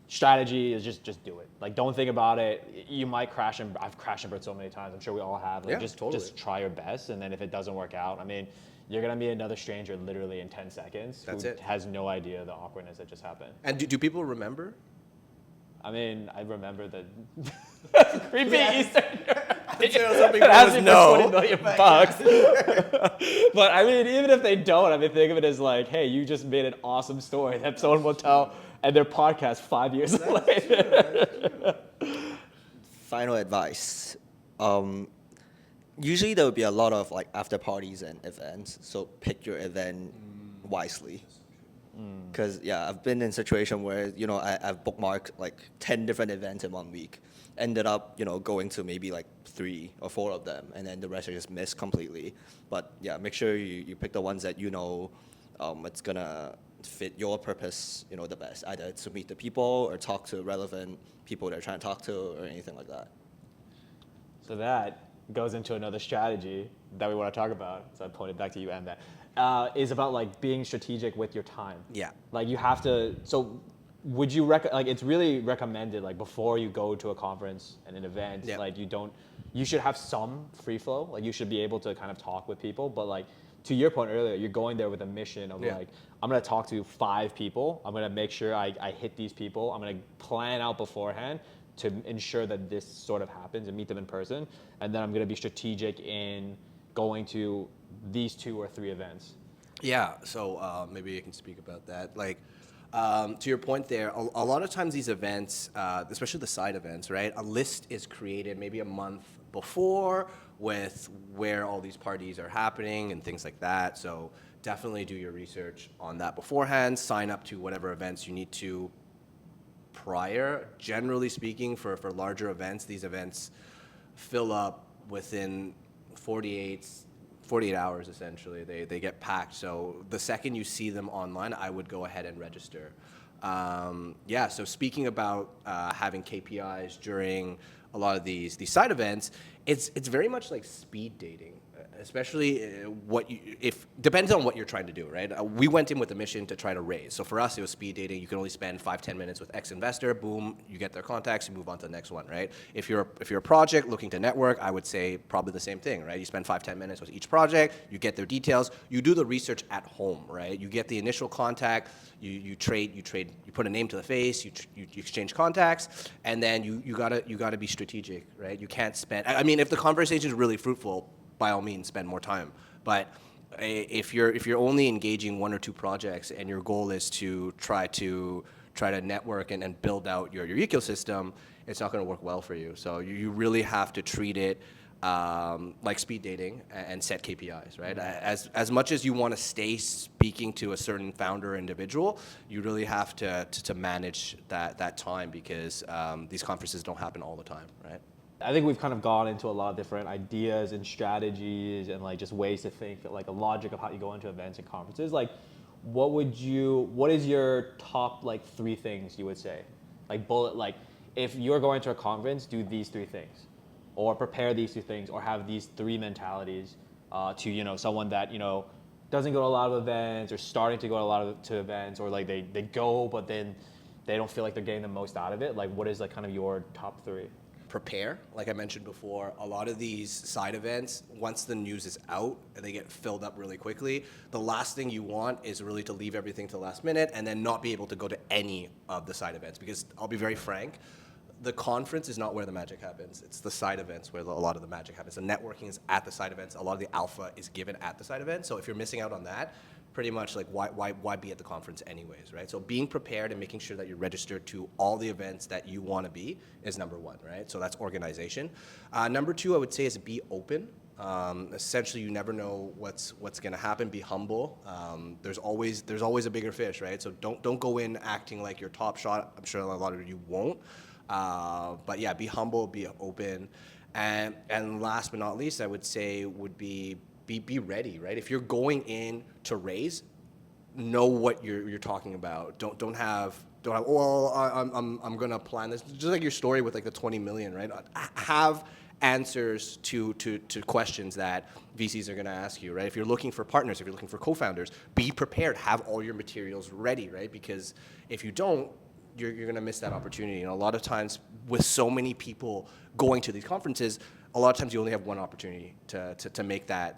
strategy is just do it. Like don't think about it. You might crash and I've crashed and burned so many times. I'm sure we all have. Like just try your best, and then if it doesn't work out, I mean, you're gonna meet another stranger literally in 10 seconds who has no idea the awkwardness that just happened. And do people remember? I mean, I remember the creepy Eastern It me for $20 million. But I mean, even if they don't, I mean, think of it as like, hey, you just made an awesome story that someone will tell at their podcast 5 years later. Final advice. Usually there will be a lot of like after parties and events, so pick your event wisely. Because I've been in a situation where I've bookmarked like 10 different events in 1 week. Ended up going to maybe like 3 or 4 of them, and then the rest are just missed completely. But make sure you pick the ones that it's gonna fit your purpose the best, either to meet the people or talk to relevant people they're trying to talk to or anything like that. So that goes into another strategy that we want to talk about. So I pointed back to you and that is about like being strategic with your time. Yeah. Like you have to. So would you like it's really recommended like before you go to a conference and an event, Yeah. like you should have some free flow. Like you should be able to kind of talk with people, but like to your point earlier, you're going there with a mission of Yeah. like, I'm gonna talk to 5 people. I'm gonna make sure I hit these people. I'm gonna plan out beforehand to ensure that this sort of happens and meet them in person. And then I'm gonna be strategic in going to these 2 or 3 events. Yeah, so maybe I can speak about that. Like, to your point there, a lot of times these events, especially the side events, right? A list is created maybe a month before with where all these parties are happening and things like that. So definitely do your research on that beforehand. Sign up to whatever events you need to prior. Generally speaking, for larger events, these events fill up within 48 hours essentially. They get packed. So the second you see them online, I would go ahead and register. Yeah, so speaking about having KPIs during a lot of these side events, it's very much like speed dating. Especially if depends on what you're trying to do, right? We went in with a mission to try to raise. So for us, it was speed dating. You can only spend 5-10 minutes with X investor. Boom, you get their contacts. You move on to the next one, right? If you're a project looking to network, I would say probably the same thing, right? You spend 5-10 minutes with each project. You get their details. You do the research at home, right? You get the initial contact. You trade. You put a name to the face. You exchange contacts, and then you gotta be strategic, right? You can't spend. I mean, if the conversation is really fruitful, by all means, spend more time. But if you're only engaging 1 or 2 projects and your goal is to try to network and build out your ecosystem, it's not going to work well for you. So you really have to treat it like speed dating and set KPIs, right? As much as you want to stay speaking to a certain founder or individual, you really have to manage that time because these conferences don't happen all the time, right? I think we've kind of gone into a lot of different ideas and strategies and like just ways to think, like a logic of how you go into events and conferences. Like, what is your top like 3 things you would say? Like like if you're going to a conference, do these 3 things, or prepare these 2 things, or have these 3 mentalities to someone that doesn't go to a lot of events or starting to go to a lot of events, or like they go but then they don't feel like they're getting the most out of it. Like, what is like kind of your top 3? Prepare. Like I mentioned before, a lot of these side events, once the news is out, they get filled up really quickly. The last thing you want is really to leave everything to the last minute and then not be able to go to any of the side events. Because I'll be very frank, the conference is not where the magic happens. It's the side events where a lot of the magic happens. The networking is at the side events. A lot of the alpha is given at the side events. So if you're missing out on that, pretty much like why be at the conference anyways, right? So being prepared and making sure that you're registered to all the events that you want to be is number 1, right? So that's organization. Number 2, I would say, is be open. Essentially, you never know what's going to happen. Be humble. There's always a bigger fish, right? So don't go in acting like you're top shot. I'm sure a lot of you won't. But yeah, be humble, be open, and last but not least, I would say would be ready, right? If you're going in to raise, know what you're talking about. Don't have well, I'm gonna plan this, just like your story with like the 20 million, right? Have answers to questions that VCs are gonna ask you, right? If you're looking for partners, if you're looking for co-founders, be prepared. Have all your materials ready, right? Because if you don't, you're going to miss that opportunity. And a lot of times with so many people going to these conferences, a lot of times you only have one opportunity to make that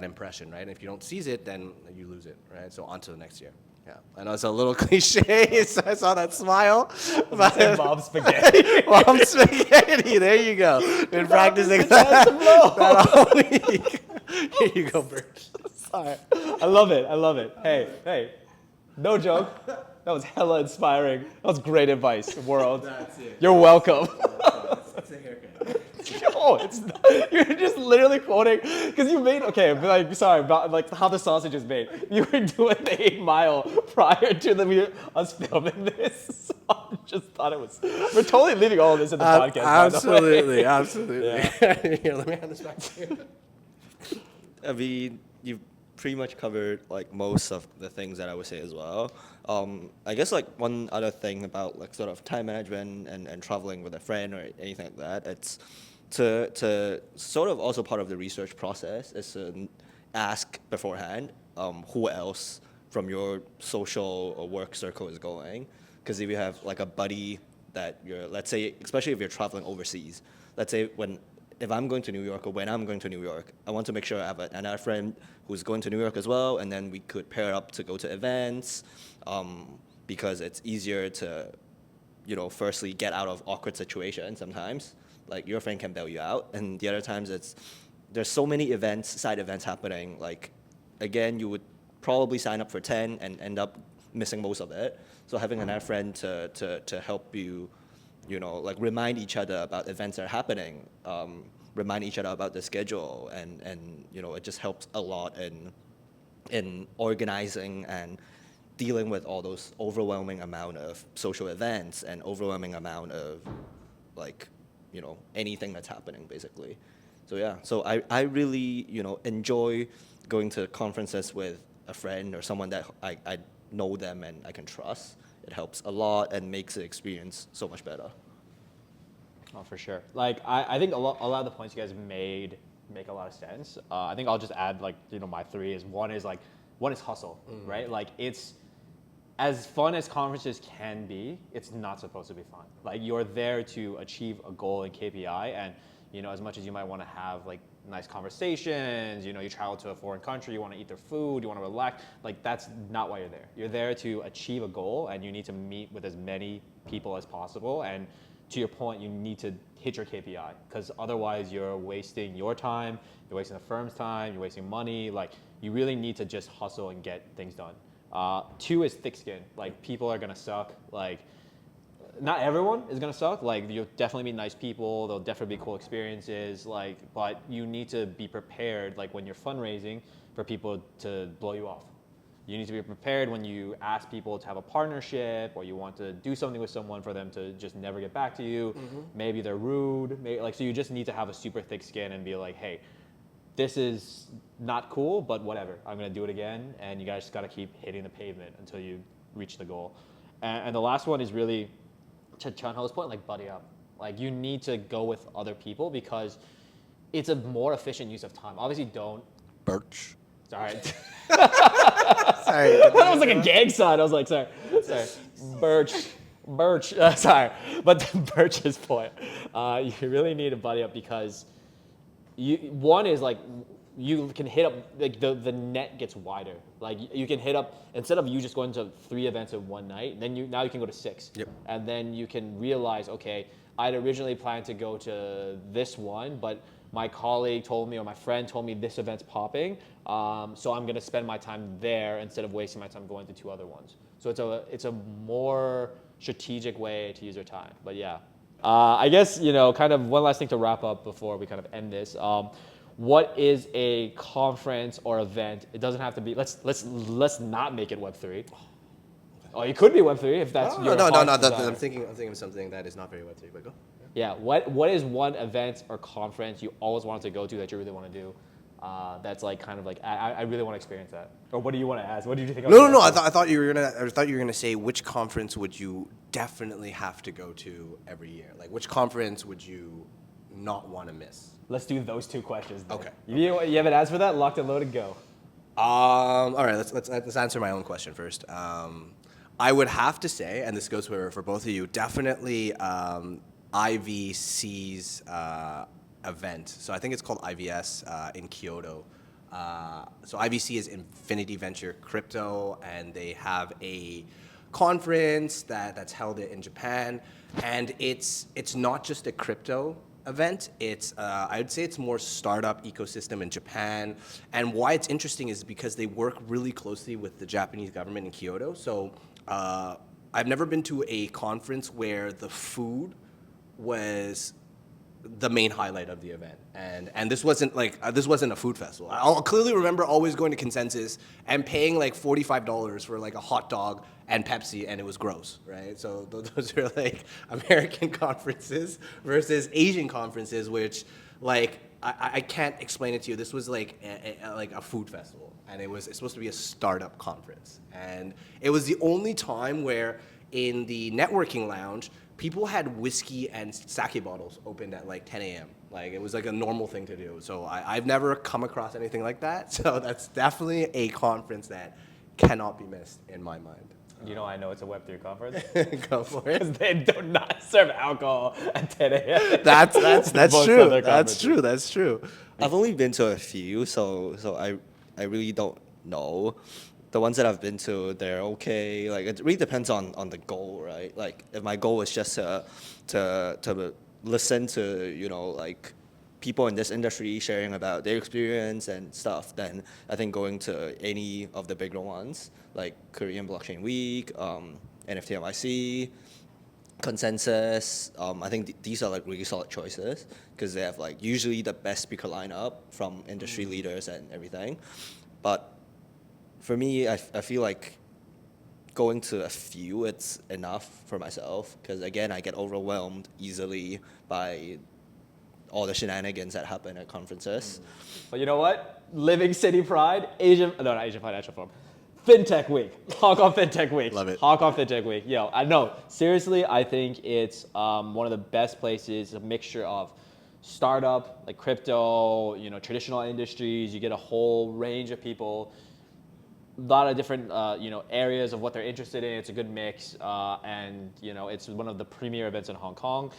impression, right? And if you don't seize it, then you lose it, right? So on to the next year. Yeah, I know it's a little cliche. So I saw that smile. Mom spaghetti. Mom spaghetti. There you go. Been practicing that all week. Here you go, Bert. Sorry. I love it. Hey, no joke. That was hella inspiring. That was great advice, world. That's it. You're welcome. It's a haircut. Oh, it's not, you're just literally quoting because you made sorry about like how the sausage is made. You were doing the 8 Mile prior to us filming this. So I just thought it was. We're totally leaving all of this in the podcast. Absolutely. Yeah. Here, let me hand this back to you. I mean, you've pretty much covered like most of the things that I would say as well. I guess like one other thing about like sort of time management and traveling with a friend or anything like that, it's to sort of also part of the research process is to ask beforehand who else from your social or work circle is going. Because if you have like a buddy that you're, let's say, especially if you're traveling overseas, let's say if I'm going to New York or when I'm going to New York, I want to make sure I have another friend who's going to New York as well, and then we could pair up to go to events, because it's easier to, firstly get out of awkward situations sometimes. Like your friend can bail you out, and the other times there's so many events, side events happening. Like, again, you would probably sign up for 10 and end up missing most of it. So having another friend to help you, like remind each other about events that are happening, remind each other about the schedule, and it just helps a lot in organizing and dealing with all those overwhelming amount of social events and overwhelming amount of like, anything that's happening basically. So yeah, so I really, enjoy going to conferences with a friend or someone that I know them and I can trust. It helps a lot and makes the experience so much better. Oh, for sure. Like, I think a lot of the points you guys made make a lot of sense. I think I'll just add, like, my three is one is hustle, right? Like, it's as fun as conferences can be, it's not supposed to be fun. Like, you're there to achieve a goal and KPI, and, as much as you might want to have, like, nice conversations, you travel to a foreign country, you want to eat their food, you want to relax, like, that's not why you're there. You're there to achieve a goal, and you need to meet with as many people as possible, and to your point, you need to hit your KPI, because otherwise you're wasting your time, you're wasting the firm's time, you're wasting money. Like, you really need to just hustle and get things done. Two is thick skin. Like, people are gonna suck. Like, not everyone is gonna suck. Like, you'll definitely meet nice people. There'll definitely be cool experiences. Like, but you need to be prepared. Like, when you're fundraising, for people to blow you off. You need to be prepared when you ask people to have a partnership, or you want to do something with someone for them to just never get back to you. Maybe they're rude. So you just need to have a super thick skin and be like, hey, this is not cool, but whatever. I'm gonna do it again, and you guys just gotta keep hitting the pavement until you reach the goal. And the last one is really, to Chun Ho's point, like, buddy up. Like, you need to go with other people because it's a more efficient use of time. Obviously, don't. Birch. Sorry. Sorry. That was like a gag sign. I was like, sorry. Birch. Sorry. But Birch's point, you really need a buddy up because one is like, you can hit up, like, the net gets wider. Like, you can hit up, instead of you just going to 3 events in one night, then now you can go to 6. Yep. And then you can realize, okay, I'd originally planned to go to this one, but my colleague told me, or my friend told me, this event's popping, so I'm gonna spend my time there instead of wasting my time going to 2 other ones. So it's a more strategic way to use your time. But yeah, I guess, kind of one last thing to wrap up before we kind of end this. What is a conference or event? It doesn't have to be. Let's not make it Web3. Oh, it could be Web3 if that's your No. heart's desire. I'm thinking of something that is not very Web3, but go. Yeah. What is one event or conference you always wanted to go to that you really want to do? That's like kind of like I really want to experience that. Or what do you want to ask? What did you think? No. I thought you were gonna say, which conference would you definitely have to go to every year? Like, which conference would you not want to miss? Let's do those 2 questions. Then. Okay. You have an answer for that? Locked and loaded, go. All right. Let's answer my own question first. I would have to say, and this goes for both of you, definitely IVC's event. So I think it's called IVS in Kyoto. So IVC is Infinity Venture Crypto, and they have a conference that's held in Japan, and it's not just a crypto event. It's I'd say it's more startup ecosystem in Japan, and why it's interesting is because they work really closely with the Japanese government in Kyoto. So I've never been to a conference where the food was the main highlight of the event, and this wasn't a food festival. I'll clearly remember always going to Consensus and paying like $45 for like a hot dog and Pepsi, and it was gross, right? So those are like American conferences versus Asian conferences, which like I can't explain it to you. This was like a food festival, and it's supposed to be a startup conference, and it was the only time where in the networking lounge, people had whiskey and sake bottles opened at like 10 a.m. Like it was like a normal thing to do. So I've never come across anything like that. So that's definitely a conference that cannot be missed in my mind. You know, I know it's a Web3 conference Go for because it. they do not serve alcohol at 10 a.m. That's Most true. other That's conferences. true. That's true. I've only been to a few, so I really don't know. The ones that I've been to, they're okay. Like it really depends on the goal, right? Like if my goal is just to listen to, you know, like people in this industry sharing about their experience and stuff, then I think going to any of the bigger ones like Korean Blockchain Week, NFT NYC, Consensus. I think these are like really solid choices because they have like usually the best speaker lineup from industry leaders and everything. But for me, I feel like going to a few, it's enough for myself because again, I get overwhelmed easily by all the shenanigans that happen at conferences. But you know what? Living City Pride, not Asian Financial Forum. FinTech Week, Hong Kong FinTech Week. Love it. Hong Kong FinTech Week. Yo, I know. Seriously, I think it's one of the best places. A mixture of startup, like crypto, you know, traditional industries. You get a whole range of people. A lot of different, you know, areas of what they're interested in. It's a good mix, and you know, it's one of the premier events in Hong Kong.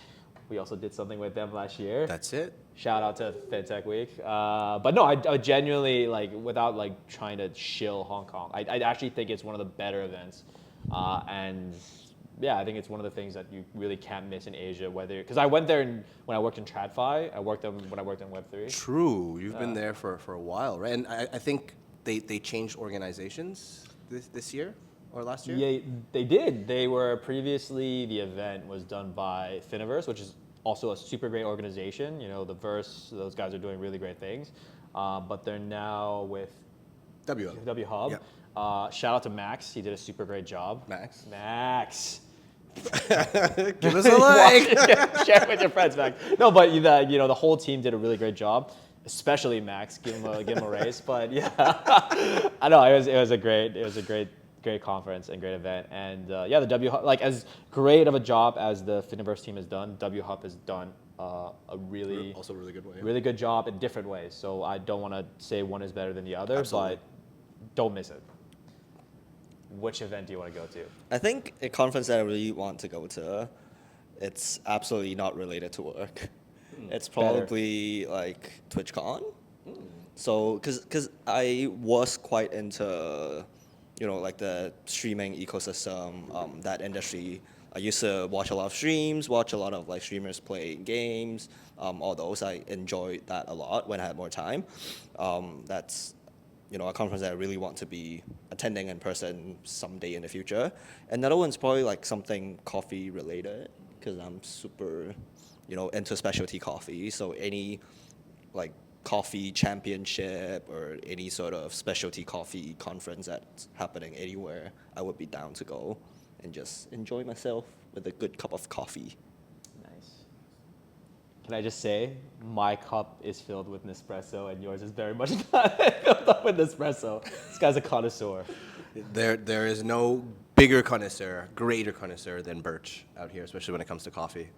We also did something with them last year. That's it. Shout out to FinTech Week. But no, I genuinely, like, without like trying to shill Hong Kong, I actually think it's one of the better events. And yeah, I think it's one of the things that you really can't miss in Asia. Because I went there when I worked in TradFi. I worked them when I worked in Web3. True. You've been there for a while, right? And I think they changed organizations this year or last year? Yeah, they did. They were previously, the event was done by Finiverse, which is also a super great organization. You know, the Verse, those guys are doing really great things. But they're now with W Hub. Yeah. Shout out to Max. He did a super great job. Max. Give us a like. Share it with your friends, Max. No, but you know, the whole team did a really great job, especially Max. Give him a raise. But yeah, I know it was a great conference and great event. And yeah, the W Hub, like as great of a job as the Finiverse team has done, W Hub has done a really good way. really good job in different ways. So I don't want to say one is better than the other, Absolutely. but don't miss it. Which event do you want to go to? I think a conference that I really want to go to, it's absolutely not related to work. It's probably like TwitchCon. So, cause I was quite into, you know, like the streaming ecosystem, that industry. I used to watch a lot of streams, watch a lot of like streamers play games, all those. I enjoyed that a lot when I had more time. That's, you know, a conference that I really want to be attending in person someday in the future. Another one's probably like something coffee related, because I'm super, you know, into specialty coffee. So any like coffee championship or any sort of specialty coffee conference that's happening anywhere, I would be down to go and just enjoy myself with a good cup of coffee. Nice. Can I just say, my cup is filled with Nespresso and yours is very much not filled up with Nespresso. This guy's a connoisseur. There is no bigger connoisseur, greater connoisseur than Birch out here, especially when it comes to coffee.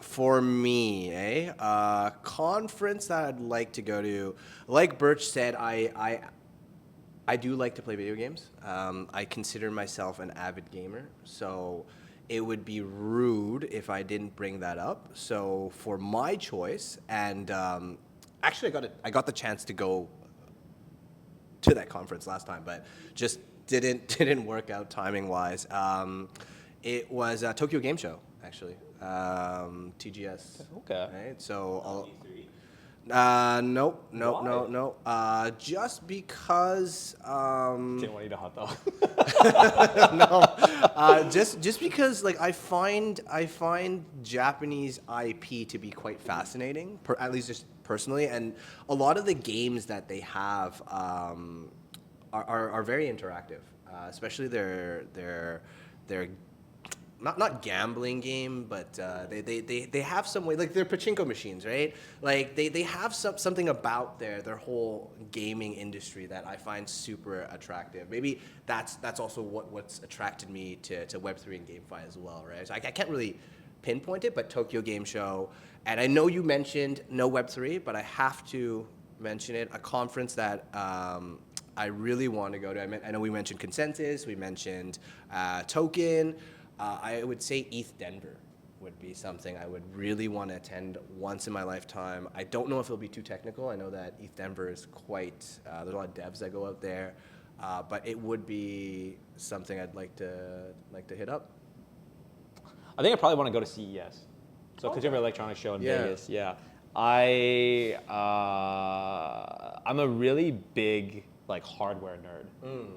For me, conference that I'd like to go to, like Birch said, I do like to play video games. I consider myself an avid gamer, so it would be rude if I didn't bring that up. So for my choice, and actually I got the chance to go to that conference last time, but just didn't work out timing wise. It was a Tokyo Game Show actually, TGS. Okay. Right. So nope. Just because. Didn't want to eat a hot dog. No. Just because like I find Japanese IP to be quite fascinating, at least just personally, and a lot of the games that they have are very interactive, especially their not gambling game, but they have some way, like they're pachinko machines, right? Like they have something about their whole gaming industry that I find super attractive. Maybe that's also what's attracted me to Web3 and GameFi as well, right? So I can't really pinpoint it, but Tokyo Game Show, and I know you mentioned no Web3, but I have to mention it, a conference that I really want to go to. I know we mentioned Consensus, we mentioned Token. I would say ETH Denver would be something I would really want to attend once in my lifetime. I don't know if it'll be too technical. I know that ETH Denver is quite, there's a lot of devs that go out there, but it would be something I'd like to hit up. I think I probably want to go to CES. So Consumer Electronics Show in Yeah. Vegas. Yeah. I'm a really big like hardware nerd.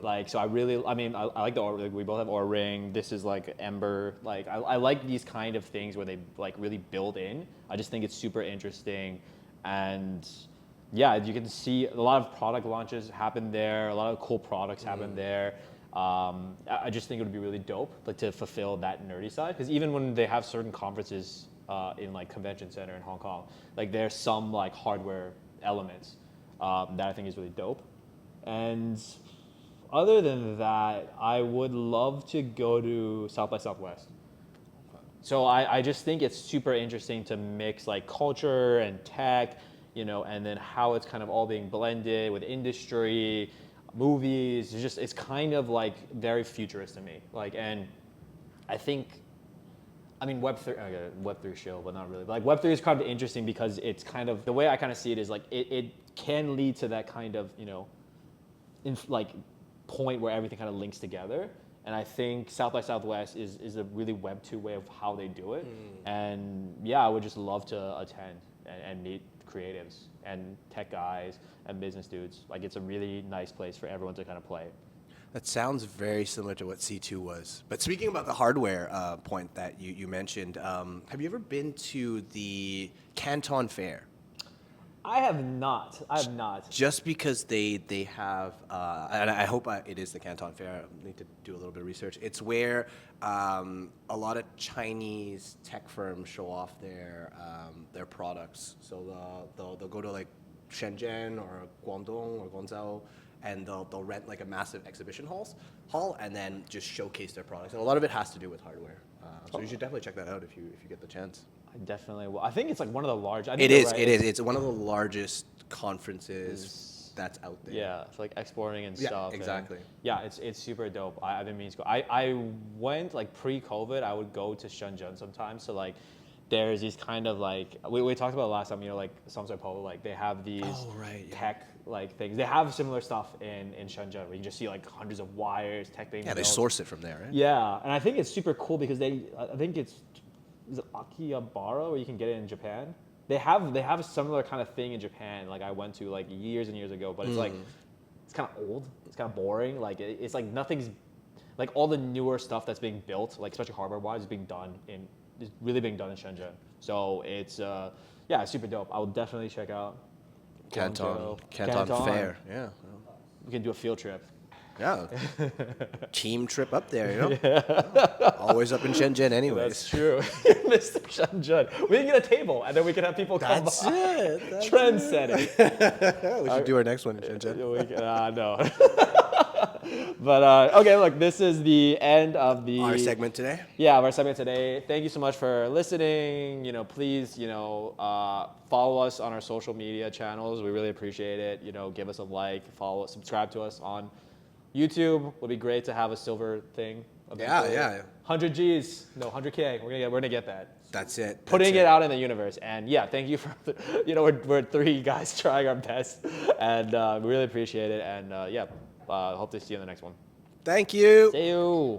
Like, so I like the Aura, like, we both have Aura Ring. This is like Ember. Like, I like these kind of things where they like really build in. I just think it's super interesting, and yeah, you can see a lot of product launches happen there. A lot of cool products happen there. I just think it would be really dope, like, to fulfill that nerdy side. Because even when they have certain conferences in like Convention Center in Hong Kong, like there's some like hardware elements that I think is really dope. And other than that, I would love to go to South by Southwest. So I just think it's super interesting to mix like culture and tech, you know, and then how it's kind of all being blended with industry, movies. It's kind of like very futurist to me. Like, and I think, I mean, Web3 show, but not really. But like Web3 is kind of interesting because it's kind of, the way I kind of see it is like it can lead to that kind of, you know, like point where everything kind of links together. And I think South by Southwest is a really Web2 way of how they do it. And yeah, I would just love to attend and meet creatives and tech guys and business dudes. Like, it's a really nice place for everyone to kind of play. That sounds very similar to what C2 was. But speaking about the hardware point that you mentioned, have you ever been to the Canton Fair? I have not. Just because they have, and I hope it is the Canton Fair. I need to do a little bit of research. It's where a lot of Chinese tech firms show off their products. So they'll go to like Shenzhen or Guangdong or Guangzhou, and they'll rent like a massive exhibition hall and then just showcase their products. And a lot of it has to do with hardware. So you should definitely check that out if you get the chance. I definitely will. I think it's like one of the large. It is. It's one of the largest conferences that's out there. Yeah, for like exporting and stuff. Exactly. And yeah, it's super dope. I've been meaning to go. I went like pre-COVID. I would go to Shenzhen sometimes. So like, there's these kind of like we talked about last time. You know, like Samsung Polo, like they have these tech like things. They have similar stuff in Shenzhen where you just see like hundreds of wires, tech being built. They source it from there, right? Yeah, and I think it's super cool because I think is it Akihabara, where you can get it in Japan? They have a similar kind of thing in Japan. Like, I went to like years and years ago, but it's like, it's kind of old. It's kind of boring. Like, it's like nothing's, like all the newer stuff that's being built, like especially hardware wise, is really being done in Shenzhen. So it's super dope. I will definitely check out Canton Fair. Yeah. We can do a field trip. Yeah. Team trip up there, you know? Always up in Shenzhen anyways. That's true. Mr. Shenzhen. We can get a table, and then we can have people come by. That's Trend setting. We should do our next one in Shenzhen. No. But, okay, look, this is the end of our segment today. Yeah, our segment today. Thank you so much for listening. You know, please, follow us on our social media channels. We really appreciate it. You know, give us a like, follow, subscribe to us on YouTube. Would be great to have a silver thing. Yeah. 100 G's, no, 100K. We're gonna get that. That's it. Putting it out in the universe. And yeah, thank you for, we're three guys trying our best, and we really appreciate it. And hope to see you in the next one. Thank you. See you.